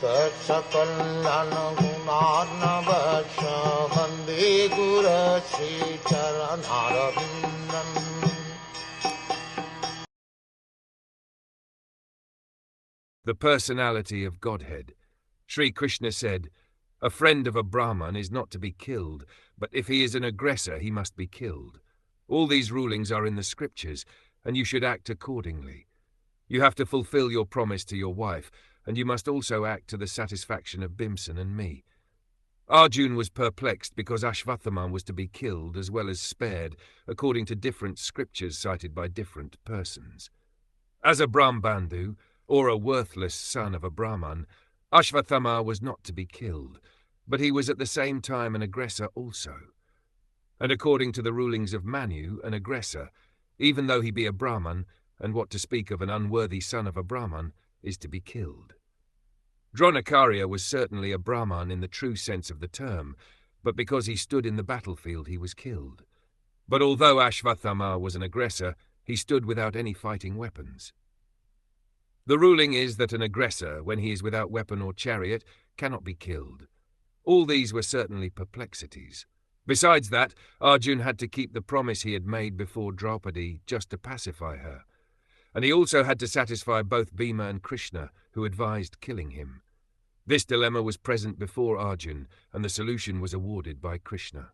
Sakalayan gunarnavasya Vande Guru Sri Charanarabindam. The personality of Godhead. Sri Krishna said, "A friend of a Brahman is not to be killed, but if he is an aggressor, he must be killed. All these rulings are in the scriptures, and you should act accordingly. You have to fulfill your promise to your wife, and you must also act to the satisfaction of Bhimsen and me." Arjun was perplexed because Ashvatthama was to be killed as well as spared, according to different scriptures cited by different persons. As a Brahmbandhu, or a worthless son of a Brahman, Ashvatthama was not to be killed, but he was at the same time an aggressor also. And according to the rulings of Manu, an aggressor, even though he be a Brahman, and what to speak of an unworthy son of a Brahman, is to be killed. Dronakarya was certainly a Brahman in the true sense of the term, but because he stood in the battlefield he was killed. But although Ashvatthama was an aggressor, he stood without any fighting weapons. The ruling is that an aggressor, when he is without weapon or chariot, cannot be killed. All these were certainly perplexities. Besides that, Arjun had to keep the promise he had made before Draupadi just to pacify her. And he also had to satisfy both Bhima and Krishna, who advised killing him. This dilemma was present before Arjun, and the solution was awarded by Krishna.